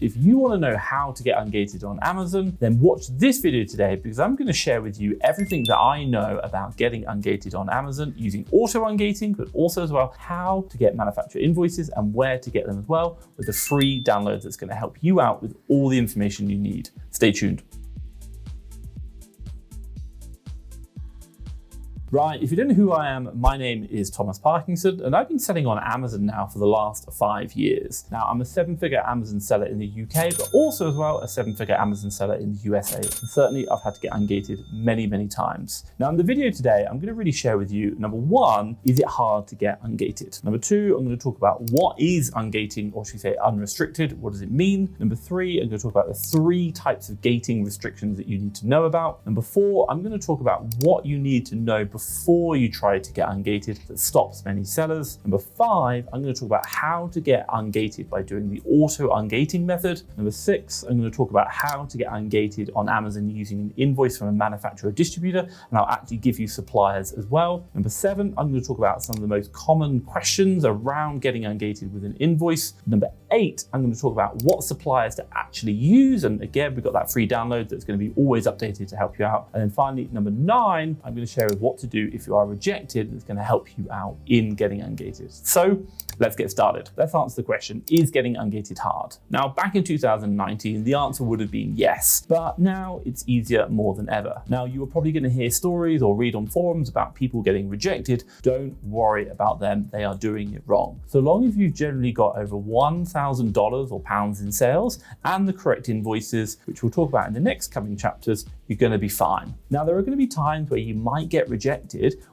If you want to know how to get ungated on Amazon, then watch this video today because I'm going to share with you everything that I know about getting ungated on Amazon using Auto Ungating, but also as well how to get manufacturer invoices and where to get them as well with a free download that's going to help you out with all the information you need. Stay tuned. Right, if you don't know who I am, my name is Thomas Parkinson, and I've been selling on Amazon now for the last 5 years. Now, I'm a 7-figure Amazon seller in the UK, but also as well a 7-figure Amazon seller in the USA. And certainly I've had to get ungated many, many times. Now, in the video today, I'm going to really share with you, number one, is it hard to get ungated? Number two, I'm going to talk about what is ungating, or should we say unrestricted? What does it mean? Number three, I'm going to talk about the 3 types of gating restrictions that you need to know about. Number four, I'm going to talk about what you need to know before you try to get ungated that stops many sellers. Number 5, I'm going to talk about how to get ungated by doing the Auto Ungating method. Number 6, I'm going to talk about how to get ungated on Amazon using an invoice from a manufacturer or distributor, and I'll actually give you suppliers as well. Number 7, I'm going to talk about some of the most common questions around getting ungated with an invoice. Number 8, I'm going to talk about what suppliers to actually use, and again, we've got that free download that's going to be always updated to help you out. And then finally, number 9, I'm going to share what to do if you are rejected. It's going to help you out in getting ungated. So let's get started. Let's answer the question, is getting ungated hard? Now, back in 2019, the answer would have been yes, but now it's easier more than ever. Now, you are probably going to hear stories or read on forums about people getting rejected. Don't worry about them. They are doing it wrong. So long as you've generally got over $1,000 or pounds in sales and the correct invoices, which we'll talk about in the next coming chapters, you're going to be fine. Now, there are going to be times where you might get rejected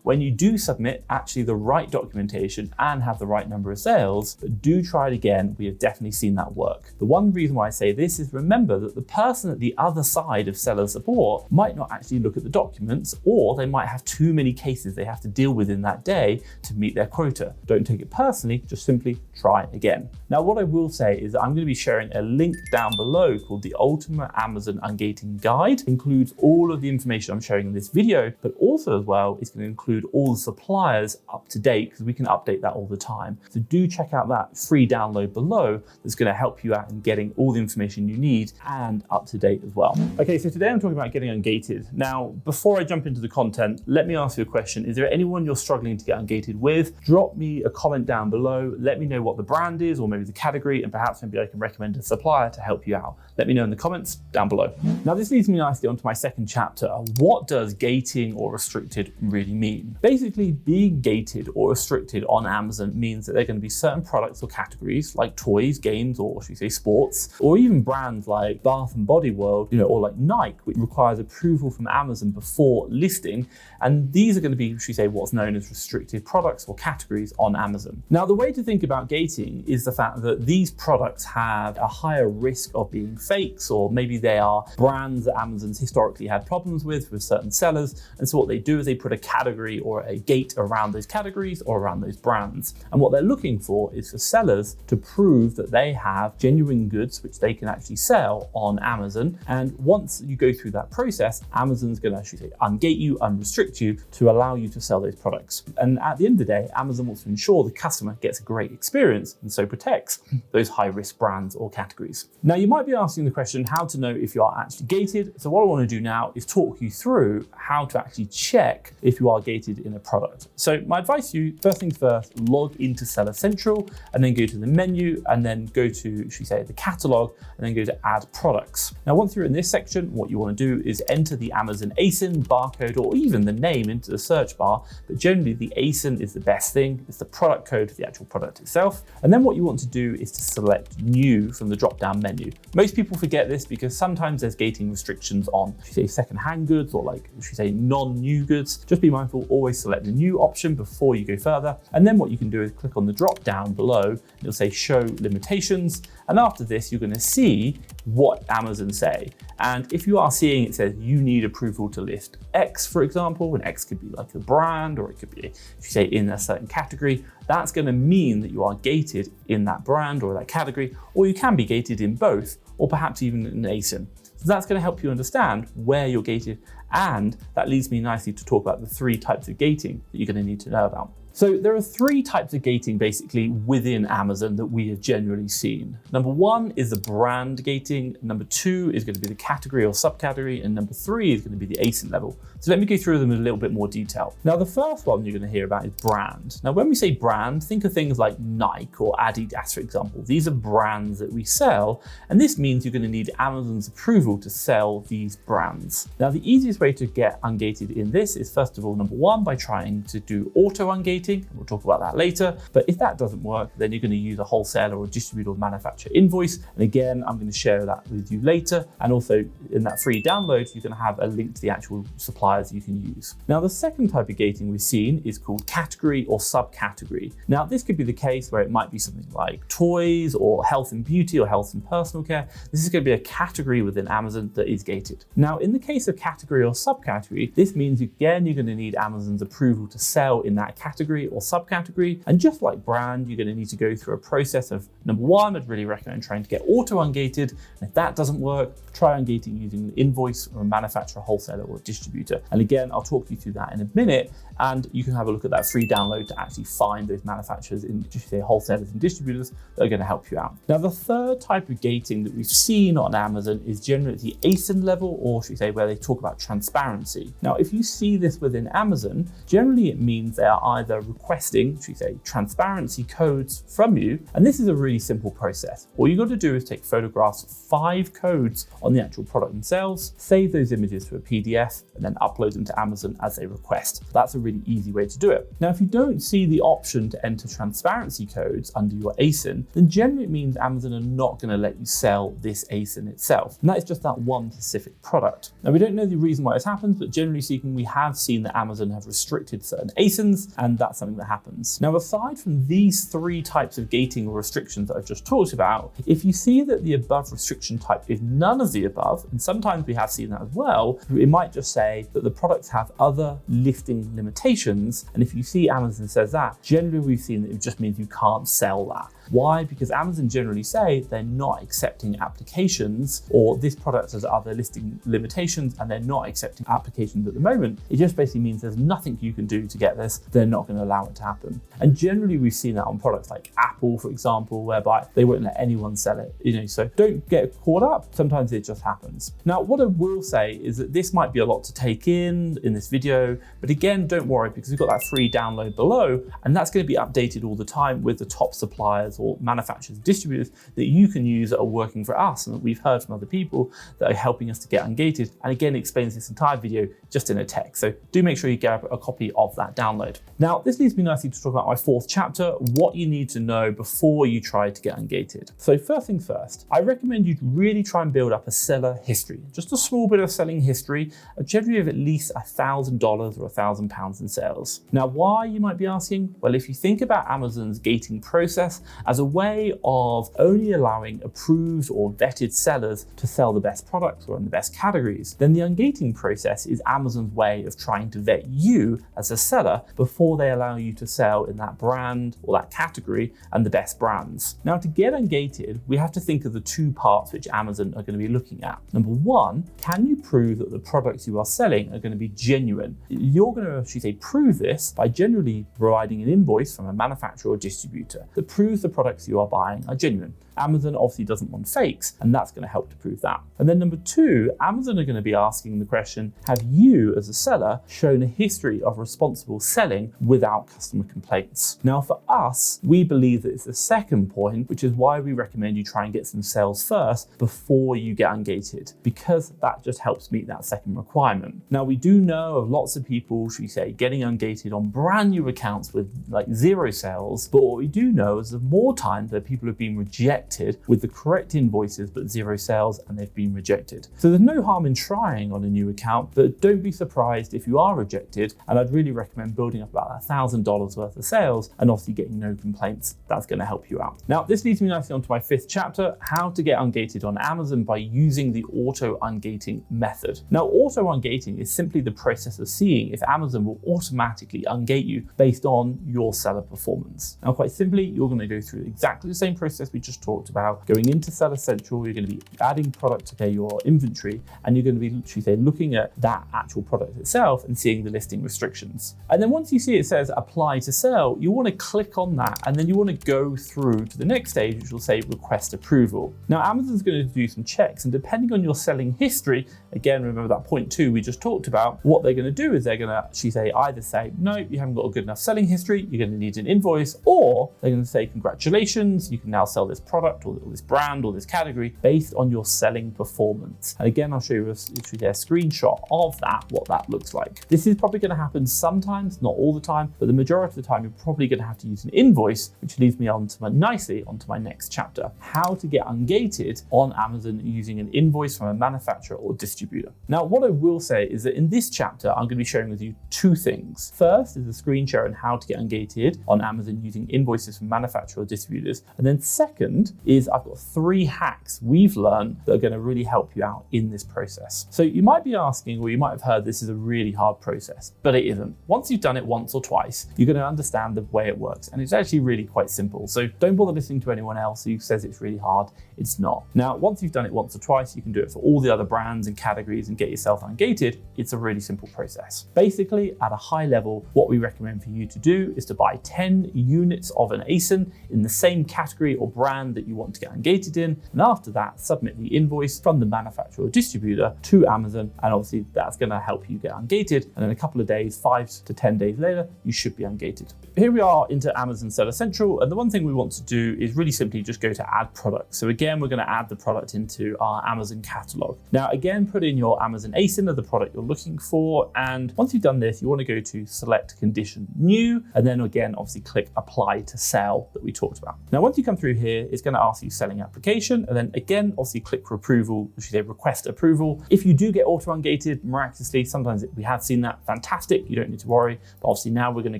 when you do submit actually the right documentation and have the right number of sales, but do try it again. We have definitely seen that work. The one reason why I say this is remember that the person at the other side of seller support might not actually look at the documents, or they might have too many cases they have to deal with in that day to meet their quota. Don't take it personally, just simply try again. Now, what I will say is that I'm going to be sharing a link down below called the Ultimate Amazon Ungating Guide. It includes all of the information I'm sharing in this video, but also as well, it's going to include all the suppliers up to date because we can update that all the time. So do check out that free download below that's going to help you out in getting all the information you need and up to date as well. Okay, so today I'm talking about getting ungated. Now, before I jump into the content, let me ask you a question. Is there anyone you're struggling to get ungated with? Drop me a comment down below. Let me know what the brand is or maybe the category, and perhaps maybe I can recommend a supplier to help you out. Let me know in the comments down below. Now, this leads me nicely onto my second chapter. What does gating or restricted really mean? Basically, being gated or restricted on Amazon means that there are going to be certain products or categories like toys, games, or should we say sports, or even brands like Bath and Body World, or like Nike, which requires approval from Amazon before listing. And these are going to be, should we say, what's known as restricted products or categories on Amazon. Now, the way to think about gating is the fact that these products have a higher risk of being fakes, or maybe they are brands that Amazon's historically had problems with certain sellers. And so what they do is they put a category or a gate around those categories or around those brands. And what they're looking for is for sellers to prove that they have genuine goods which they can actually sell on Amazon. And once you go through that process, Amazon's going to actually say ungate you, unrestrict you to allow you to sell those products. And at the end of the day, Amazon wants to ensure the customer gets a great experience and so protects those high-risk brands or categories. Now, you might be asking the question how to know if you are actually gated. So what I want to do now is talk you through how to actually check if you are gated in a product. So my advice to you, first things first, log into Seller Central and then go to the menu and then go to, should we say, the catalog and then go to add products. Now, once you're in this section, what you want to do is enter the Amazon ASIN, barcode, or even the name into the search bar. But generally the ASIN is the best thing. It's the product code for the actual product itself. And then what you want to do is to select new from the drop-down menu. Most people forget this because sometimes there's gating restrictions on, should we say, second-hand goods or like, should we say, non-new goods. Just be mindful, always select the new option before you go further. And then what you can do is click on the drop down below, and it'll say show limitations. And after this, you're going to see what Amazon say. And if you are seeing it says you need approval to list X, for example, and X could be like a brand, or it could be, if you say in a certain category, that's going to mean that you are gated in that brand or that category, or you can be gated in both, or perhaps even in ASIN. So that's going to help you understand where you're gated, and that leads me nicely to talk about the 3 types of gating that you're going to need to know about. So there are three types of gating basically within Amazon that we have generally seen. Number one is the brand gating. Number two is going to be the category or subcategory. And number three is going to be the ASIN level. So let me go through them in a little bit more detail. Now, the first one you're going to hear about is brand. Now, when we say brand, think of things like Nike or Adidas, for example. These are brands that we sell, and this means you're going to need Amazon's approval to sell these brands. Now, the easiest way to get ungated in this is, first of all, number one, by trying to do auto ungating. We'll talk about that later. But if that doesn't work, then you're going to use a wholesaler or distributor or manufacturer invoice. And again, I'm going to share that with you later. And also in that free download, you're going to have a link to the actual suppliers you can use. Now, the second type of gating we've seen is called category or subcategory. Now, this could be the case where it might be something like toys or health and beauty or health and personal care. This is going to be a category within Amazon that is gated. Now, in the case of category or subcategory, this means again, you're going to need Amazon's approval to sell in that category or subcategory. And just like brand, you're going to need to go through a process of, number one, I'd really recommend trying to get auto ungated. And if that doesn't work, try ungating using an invoice or a manufacturer, wholesaler, or distributor. And again, I'll talk you through that in a minute, and you can have a look at that free download to actually find those manufacturers and wholesalers and distributors that are going to help you out. Now, the third type of gating that we've seen on Amazon is generally the ASIN level, or should we say where they talk about transparency. Now, if you see this within Amazon, generally it means they are either requesting, should we say, transparency codes from you, and this is a really simple process. All you got to do is take photographs of 5 codes on the actual product themselves, save those images to a PDF, and then upload them to Amazon as they request. That's a really easy way to do it. Now, if you don't see the option to enter transparency codes under your ASIN, then generally it means Amazon are not going to let you sell this ASIN itself. And that is just that one specific product. Now, we don't know the reason why this happens, but generally speaking, we have seen that Amazon have restricted certain ASINs, and that's something that happens. Now, aside from these three types of gating or restrictions that I've just talked about, if you see that the above restriction type is none of the above, and sometimes we have seen that as well, it might just say that the products have other listing limitations. And if you see Amazon says that, generally we've seen that it just means you can't sell that. Why? Because Amazon generally say they're not accepting applications, or this product has other listing limitations and they're not accepting applications at the moment. It just basically means there's nothing you can do to get this. They're not going to allow it to happen. And generally we've seen that on products like Apple, for example, whereby they won't let anyone sell it, so don't get caught up. Sometimes it just happens. Now, what I will say is that this might be a lot to take in this video, but again, don't worry, because we've got that free download below, and that's going to be updated all the time with the top suppliers or manufacturers, distributors that you can use that are working for us and that we've heard from other people that are helping us to get ungated. And again, it explains this entire video just in a text. So do make sure you grab a copy of that download. Now, this leads me nicely to talk about my fourth chapter, what you need to know before you try to get ungated. So first things first, I recommend you really try and build up a seller history, just a small bit of selling history, generally of at least $1,000 or £1,000 in sales. Now, why, you might be asking? Well, if you think about Amazon's gating process as a way of only allowing approved or vetted sellers to sell the best products or in the best categories, then the ungating process is Amazon's way of trying to vet you as a seller before they allow you to sell in that brand or that category and the best brands. Now, to get ungated, we have to think of the two parts which Amazon are going to be looking at. Number one, can you prove that the products you are selling are going to be genuine? You're going to actually prove this by generally providing an invoice from a manufacturer or distributor that proves the products you are buying are genuine. Amazon obviously doesn't want fakes, and that's going to help to prove that. And then number two, Amazon are going to be asking the question, have you as a seller shown a history of responsible selling without customer complaints? Now, for us, we believe that it's the second point, which is why we recommend you try and get some sales first before you get ungated, because that just helps meet that second requirement. Now, we do know of lots of people, should we say, getting ungated on brand new accounts with like 0 sales, but what we do know is that more times that people have been rejected with the correct invoices but 0 sales, and they've been rejected. So there's no harm in trying on a new account, but don't be surprised if you are rejected. And I'd really recommend building up about $1,000 worth of sales and obviously getting no complaints. That's going to help you out. Now, this leads me nicely onto my fifth chapter, how to get ungated on Amazon by using the auto ungating method. Now, auto ungating is simply the process of seeing if Amazon will automatically ungate you based on your seller performance. Now, quite simply, you're going to go through exactly the same process we just talked talked about. Going into Seller Central, you're going to be adding product to your inventory, and you're going to be literally looking at that actual product itself and seeing the listing restrictions. And then once you see it says apply to sell, you want to click on that, and then you want to go through to the next stage, which will say request approval. Now, Amazon's going to do some checks, and depending on your selling history, again, remember that point 2 we just talked about, what they're going to do is they're going to actually either say, no, you haven't got a good enough selling history, you're going to need an invoice, or they're going to say, congratulations, you can now sell this product or this brand or this category based on your selling performance. And again, I'll show you a screenshot of that, what that looks like. This is probably going to happen sometimes, not all the time, but the majority of the time, you're probably going to have to use an invoice, which leads me nicely onto my next chapter, how to get ungated on Amazon using an invoice from a manufacturer or distributor. Now, what I will say is that in this chapter, I'm going to be sharing with you 2 things. First is a screen share on how to get ungated on Amazon using invoices from manufacturer or distributors. And then second is I've got 3 hacks we've learned that are going to really help you out in this process. So you might be asking, or you might have heard this is a really hard process, but it isn't. Once you've done it once or twice, you're going to understand the way it works. And it's actually really quite simple. So don't bother listening to anyone else who says it's really hard. It's not. Now, once you've done it once or twice, you can do it for all the other brands and categories and get yourself ungated. It's a really simple process. Basically, at a high level, what we recommend for you to do is to buy 10 units of an ASIN in the same category or brand that you want to get ungated in. And after that, submit the invoice from the manufacturer or distributor to Amazon. And obviously that's going to help you get ungated. And in a couple of days, 5 to 10 days later, you should be ungated. Here we are into Amazon Seller Central. And the one thing we want to do is really simply just go to add product. So again, we're going to add the product into our Amazon catalog. Now, again, put in your Amazon ASIN of the product you're looking for. And once you've done this, you want to go to select condition new, and then again, obviously click apply to sell that we talked about. Now, once you come through here, it's going to ask you selling application. And then again, obviously click for approval, which is a request approval. If you do get auto ungated miraculously, sometimes we have seen that, fantastic, you don't need to worry. But obviously now we're going to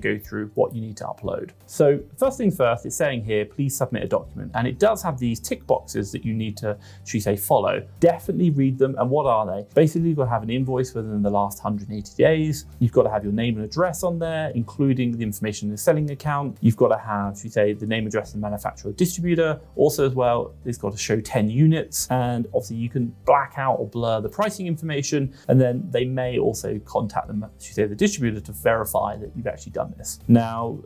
go through what you need to upload. So first things first, it's saying here, please submit a document. And it does have these tick boxes that you need to, follow. Definitely read them. And what are they? Basically, you've got to have an invoice within the last 180 days. You've got to have your name and address on there, including the information in the selling account. You've got to have, the name, address, of the manufacturer or distributor. Also as well, it's got to show 10 units. And obviously you can black out or blur the pricing information. And then they may also contact them, the distributor, to verify that you've actually done this. Now,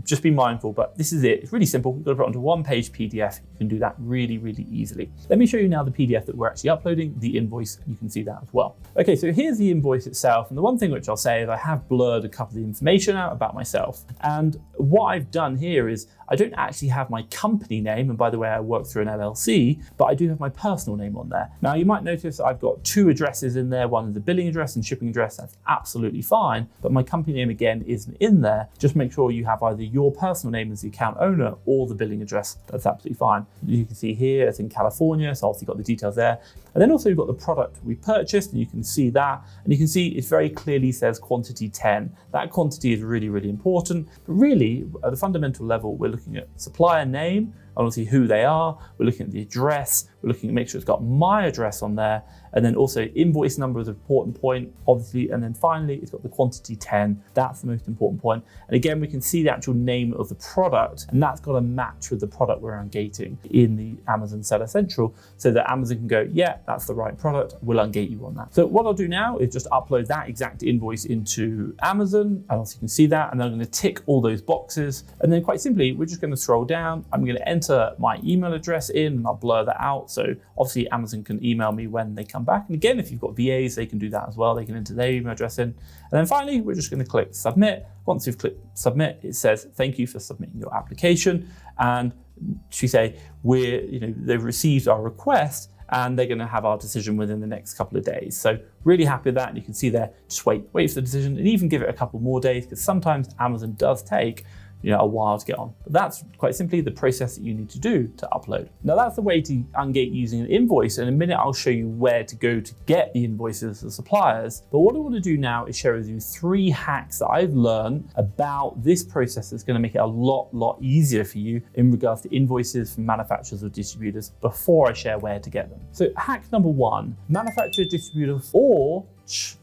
just be mindful, but this is it. It's really simple. You've got to put it onto 1-page PDF. You can do that really, really easily. Let me show you now the PDF that we're actually uploading, the invoice. You can see that as well. Okay, so here's the invoice itself. And the one thing which I'll say is I have blurred a couple of the information out about myself. And what I've done here is I don't actually have my company name. And by the way, I work through an LLC, but I do have my personal name on there. Now you might notice I've got 2 addresses in there. One is the billing address and shipping address. That's absolutely fine. But my company name again isn't in there. Just make sure you have either your personal name as the account owner or the billing address. That's absolutely fine. You can see here, it's in California. So obviously got the details there. And then also you've got the product we purchased, and you can see that. And you can see it very clearly says quantity 10. That quantity is really, really important. But really, at a fundamental level, we're looking at supplier name, obviously who they are. We're looking at the address. We're looking to make sure it's got my address on there. And then also invoice number is an important point, obviously. And then finally, it's got the quantity 10. That's the most important point. And again, we can see the actual name of the product, and that's got to match with the product we're ungating in the Amazon Seller Central, so that Amazon can go, yeah, that's the right product. We'll ungate you on that. So what I'll do now is just upload that exact invoice into Amazon. And also you can see that. And then I'm going to tick all those boxes. And then quite simply, we're just going to scroll down. I'm going to enter my email address in, and I'll blur that out. So obviously Amazon can email me when they come back. And again, if you've got VAs, they can do that as well. They can enter their email address in. And then finally, we're just going to click submit. Once you've clicked submit, it says, thank you for submitting your application. And they've received our request, and they're going to have our decision within the next couple of days. So really happy with that. And you can see there, just wait for the decision, and even give it a couple more days, because sometimes Amazon does take a while to get on. But that's quite simply the process that you need to do to upload. Now that's the way to ungate using an invoice. In a minute, I'll show you where to go to get the invoices of suppliers. But what I want to do now is share with you 3 hacks that I've learned about this process that's going to make it a lot easier for you in regards to invoices from manufacturers or distributors before I share where to get them. So hack number 1, manufacturer, distributors, or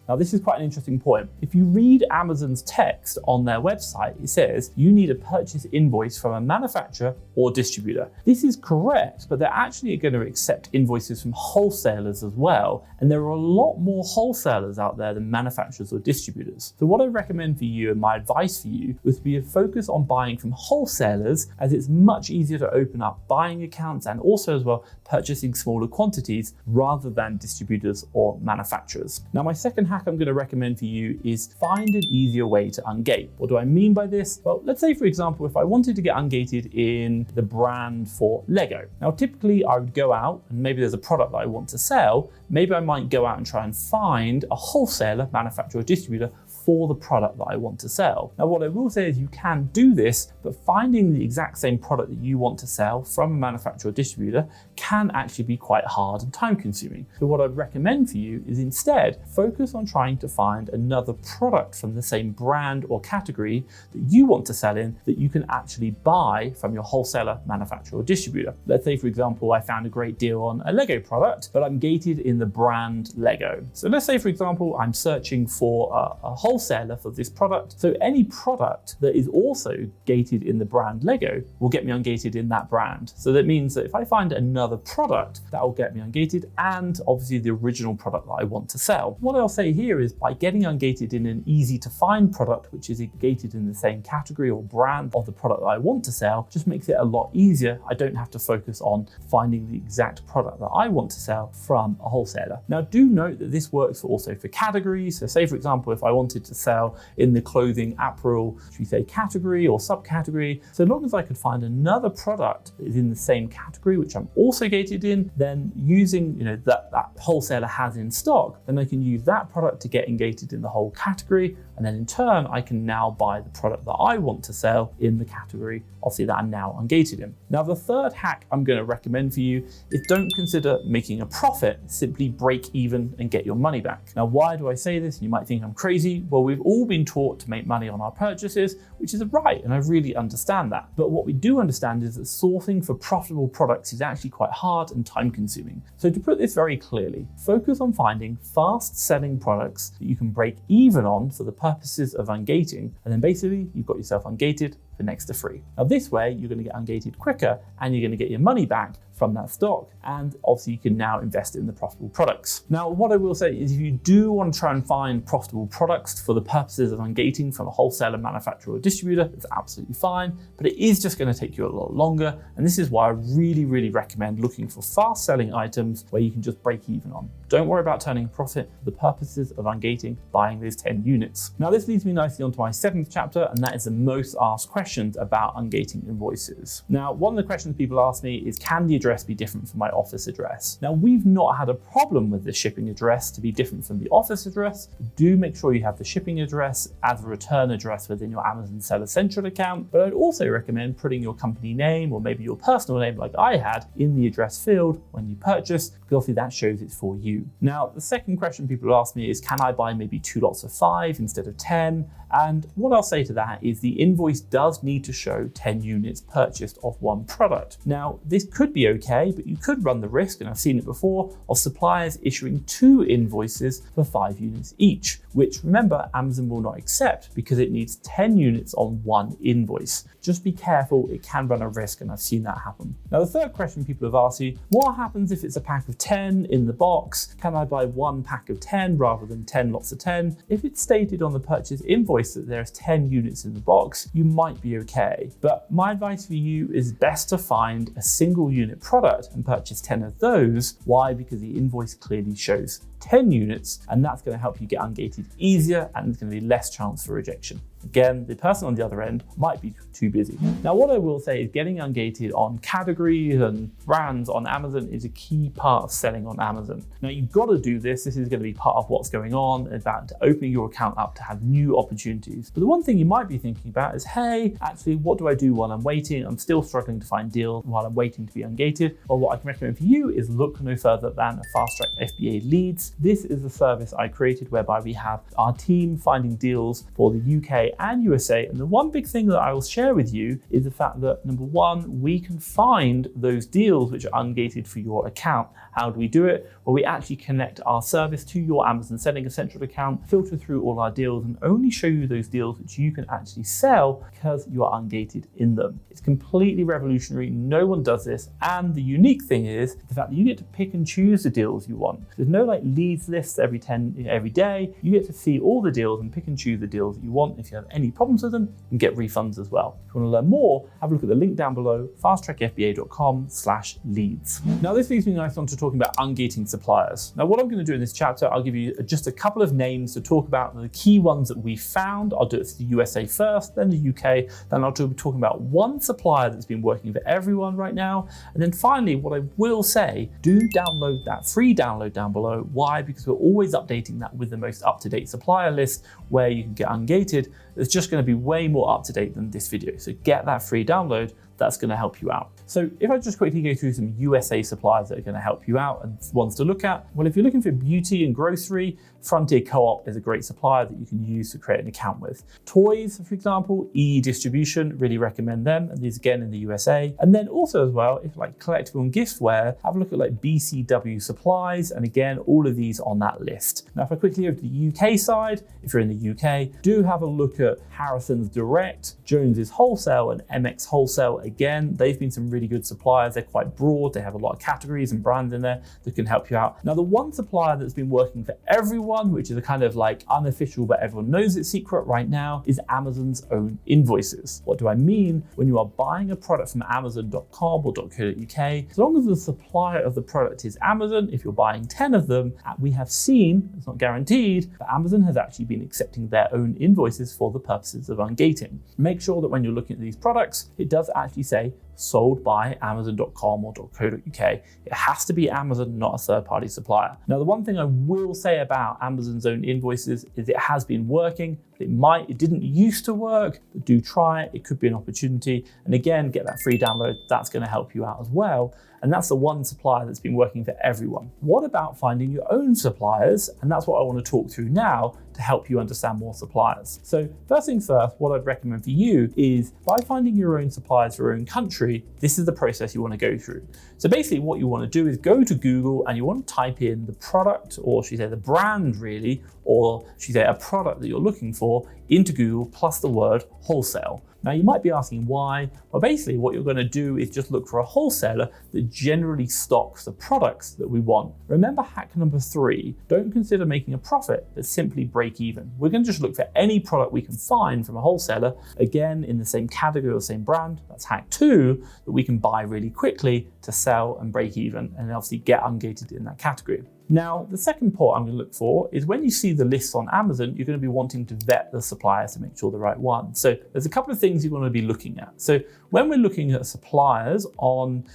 Now, this is quite an interesting point. If you read Amazon's text on their website, it says you need a purchase invoice from a manufacturer or distributor. This is correct, but they're actually going to accept invoices from wholesalers as well. And there are a lot more wholesalers out there than manufacturers or distributors. So what I recommend for you and my advice for you would be to focus on buying from wholesalers, as it's much easier to open up buying accounts and also as well purchasing smaller quantities rather than distributors or manufacturers. Now, my second hack I'm going to recommend for you is find an easier way to ungate. What do I mean by this? Well, let's say, for example, if I wanted to get ungated in the brand for Lego. Now, typically I would go out and maybe there's a product that I want to sell. Maybe I might go out and try and find a wholesaler, manufacturer, or distributor for the product that I want to sell. Now, what I will say is you can do this, but finding the exact same product that you want to sell from a manufacturer or distributor can actually be quite hard and time consuming. So what I'd recommend for you is instead focus on trying to find another product from the same brand or category that you want to sell in that you can actually buy from your wholesaler, manufacturer, or distributor. Let's say, for example, I found a great deal on a Lego product, but I'm gated in the brand Lego. So let's say, for example, I'm searching for a wholesaler for this product. So any product that is also gated in the brand Lego will get me ungated in that brand. So that means that if I find another product, that will get me ungated, and obviously the original product that I want to sell. What I'll say here is by getting ungated in an easy to find product, which is gated in the same category or brand of the product that I want to sell, just makes it a lot easier. I don't have to focus on finding the exact product that I want to sell from a wholesaler. Now, do note that this works also for categories. So say, for example, if I wanted to sell in the clothing, apparel, should we say category or subcategory, so long as I could find another product that is in the same category, which I'm also gated in, then using that wholesaler has in stock, then I can use that product to get ungated in the whole category, and then in turn I can now buy the product that I want to sell in the category, obviously, that I'm now ungated in. Now, the third hack I'm going to recommend for you is don't consider making a profit, simply break even and get your money back. Now, why do I say this? You might think I'm crazy. Well, we've all been taught to make money on our purchases, which is right, and I really understand that. But what we do understand is that sourcing for profitable products is actually quite hard and time consuming. So to put this very clearly, focus on finding fast selling products that you can break even on for the purposes of ungating, and then basically you've got yourself ungated for next to free. Now, this way you're going to get ungated quicker and you're going to get your money back from that stock, and obviously you can now invest in the profitable products. Now, what I will say is if you do want to try and find profitable products for the purposes of ungating from a wholesaler, manufacturer, or distributor, it's absolutely fine, but it is just going to take you a lot longer, and this is why I really recommend looking for fast selling items where you can just break even on. Don't worry about turning a profit for the purposes of ungating, buying those 10 units. Now, this leads me nicely onto my 7th chapter, and that is the most asked questions about ungating invoices. Now, one of the questions people ask me is, can the address be different from my office address? Now, we've not had a problem with the shipping address to be different from the office address. Do make sure you have the shipping address as a return address within your Amazon Seller Central account, but I'd also recommend putting your company name or maybe your personal name like I had in the address field when you purchase, because obviously that shows it's for you. Now, the second question people ask me is, can I buy maybe 2 lots of 5 instead of 10? And what I'll say to that is the invoice does need to show 10 units purchased of one product. Now, this could be okay, but you could run the risk, and I've seen it before, of suppliers issuing 2 invoices for 5 units each, which remember, Amazon will not accept because it needs 10 units on one invoice. Just be careful, it can run a risk, and I've seen that happen. Now, the third question people have asked you, what happens if it's a pack of 10 in the box? Can I buy 1 pack of 10 rather than 10 lots of 10? If it's stated on the purchase invoice that there's 10 units in the box, you might be okay. But my advice for you is best to find a single unit product and purchase 10 of those. Why? Because the invoice clearly shows 10 units, and that's going to help you get ungated easier, and there's going to be less chance for rejection. Again, the person on the other end might be too busy. Now, what I will say is getting ungated on categories and brands on Amazon is a key part of selling on Amazon. Now, you've got to do this. This is going to be part of what's going on, about opening your account up to have new opportunities. But the one thing you might be thinking about is, hey, actually, what do I do while I'm waiting? I'm still struggling to find deals while I'm waiting to be ungated. Well, what I can recommend for you is look no further than Fast Track FBA Leads. This is a service I created whereby we have our team finding deals for the UK and USA. And the one big thing that I will share with you is the fact that, number one, we can find those deals which are ungated for your account. How do we do it? Well, we actually connect our service to your Amazon Selling Essentials account, filter through all our deals, and only show you those deals which you can actually sell because you are ungated in them. It's completely revolutionary. No one does this. And the unique thing is the fact that you get to pick and choose the deals you want. There's no like leads lists every day. You get to see all the deals and pick and choose the deals that you want. If you have any problems with them, you can get refunds as well. If you want to learn more, have a look at the link down below, fasttrackfba.com/leads. Now this leads me nicely on to talking about ungating suppliers. Now what I'm going to do in this chapter, I'll give you just a couple of names to talk about the key ones that we found. I'll do it for the USA first, then the UK, then I'll be talking about one supplier that's been working for everyone right now. And then finally, what I will say, do download that free download down below. Why? Because we're always updating that with the most up-to-date supplier list where you can get ungated. It's just going to be way more up-to-date than this video. So get that free download. That's going to help you out. So if I just quickly go through some USA suppliers that are going to help you out and ones to look at. Well, if you're looking for beauty and grocery, Frontier Co-op is a great supplier that you can use to create an account with. Toys, for example, EE Distribution, really recommend them. And these again in the USA. And then also as well, if like collectible and giftware, have a look at like BCW Supplies. And again, all of these on that list. Now, if I quickly go to the UK side, if you're in the UK, do have a look at Harrison's Direct, Jones's Wholesale and MX Wholesale. Again, they've been some really good suppliers. They're quite broad. They have a lot of categories and brands in there that can help you out. Now, the one supplier that's been working for everyone, which is a kind of like unofficial, but everyone knows it's secret right now, is Amazon's own invoices. What do I mean? When you are buying a product from Amazon.com or .co.uk, as long as the supplier of the product is Amazon, if you're buying 10 of them, we have seen, it's not guaranteed, but Amazon has actually been accepting their own invoices for the purposes of ungating. Make sure that when you're looking at these products, it does actually say sold by Amazon.com or .co.uk. It has to be Amazon, not a third-party supplier. Now, the one thing I will say about Amazon's own invoices is it has been working, but it didn't used to work, but do try it. It could be an opportunity. And again, get that free download. That's going to help you out as well. And that's the one supplier that's been working for everyone. What about finding your own suppliers? And that's what I want to talk through now to help you understand more suppliers. So first things first, what I'd recommend for you is by finding your own suppliers for your own country, this is the process you want to go through. So basically what you want to do is go to Google and you want to type in the product, or should I say the brand really, or should I say a product that you're looking for into Google plus the word wholesale. Now you might be asking why. Well, basically what you're going to do is just look for a wholesaler that generally stocks the products that we want. Remember hack number 3, don't consider making a profit, but simply break even. We're going to just look for any product we can find from a wholesaler, again in the same category or same brand. That's hack 2, that we can buy really quickly to sell and break even and obviously get ungated in that category. Now, the second part I'm going to look for is when you see the lists on Amazon, you're going to be wanting to vet the suppliers to make sure the right one. So there's a couple of things you want to be looking at. So when we're looking at suppliers on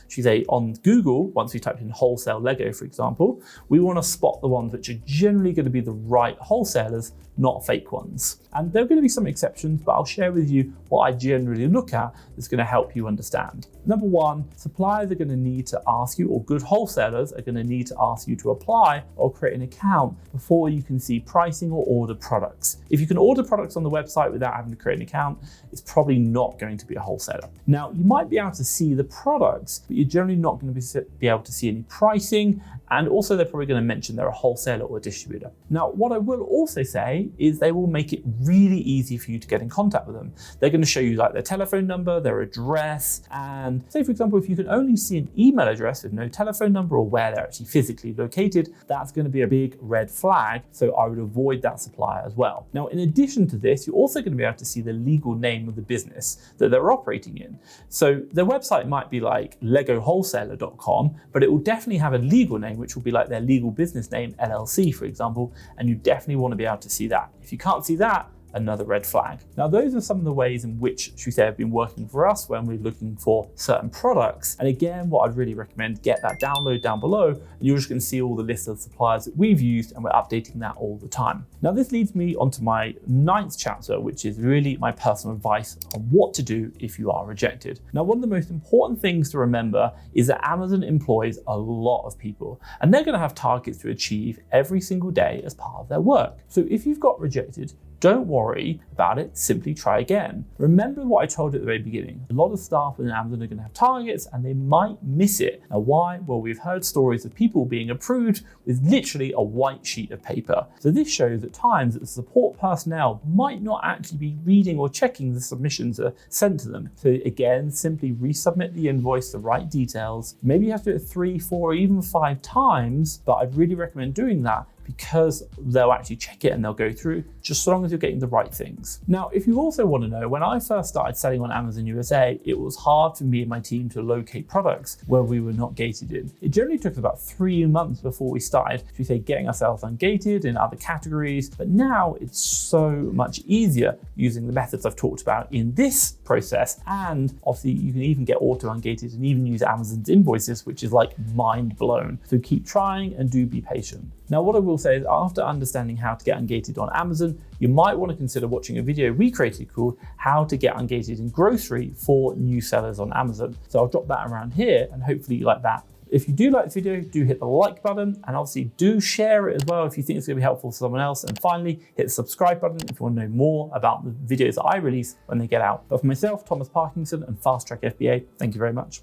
Google, once we type in wholesale Lego, for example, we want to spot the ones which are generally going to be the right wholesalers, not fake ones. And there are going to be some exceptions, but I'll share with you what I generally look at that's going to help you understand. Number 1, suppliers are going to need to ask you, or good wholesalers are going to need to ask you to apply or create an account before you can see pricing or order products. If you can order products on the website without having to create an account, it's probably not going to be a wholesaler. Now, you might be able to see the products, but you're generally not going to be able to see any pricing. And also they're probably going to mention they're a wholesaler or a distributor. Now, what I will also say is they will make it really easy for you to get in contact with them. They're going to show you like their telephone number, their address, and say, for example, if you can only see an email address with no telephone number or where they're actually physically located, that's going to be a big red flag. So I would avoid that supplier as well. Now, in addition to this, you're also going to be able to see the legal name of the business that they're operating in. So their website might be like legowholesaler.com, but it will definitely have a legal name, which will be like their legal business name, LLC, for example, and you definitely want to be able to see that. If you can't see that, another red flag. Now, those are some of the ways in which, should we say, have been working for us when we're looking for certain products. And again, what I'd really recommend, get that download down below, and you're just going to see all the list of suppliers that we've used, and we're updating that all the time. Now, this leads me onto my 9th chapter, which is really my personal advice on what to do if you are rejected. Now, one of the most important things to remember is that Amazon employs a lot of people, and they're going to have targets to achieve every single day as part of their work. So if you've got rejected, don't worry about it, simply try again. Remember what I told you at the very beginning. A lot of staff within Amazon are going to have targets and they might miss it. Now why? Well, we've heard stories of people being approved with literally a white sheet of paper. So this shows at times that the support personnel might not actually be reading or checking the submissions that are sent to them. So again, simply resubmit the invoice, the right details. Maybe you have to do it 3, 4, or even 5 times, but I'd really recommend doing that because they'll actually check it and they'll go through, just so long as you're getting the right things. Now, if you also want to know, when I first started selling on Amazon USA, it was hard for me and my team to locate products where we were not gated in. It generally took us about 3 months before we started, should we say, getting ourselves ungated in other categories. But now it's so much easier using the methods I've talked about in this process. And obviously you can even get auto ungated and even use Amazon's invoices, which is like mind blown. So keep trying and do be patient. Now, what I will say is, after understanding how to get ungated on Amazon, you might want to consider watching a video we created called How to Get Ungated in Grocery for New Sellers on Amazon. So I'll drop that around here and hopefully you like that. If you do like this video, do hit the like button, and obviously do share it as well if you think it's going to be helpful for someone else. And finally, hit the subscribe button if you want to know more about the videos that I release when they get out. But for myself, Thomas Parkinson, and Fast Track FBA, thank you very much.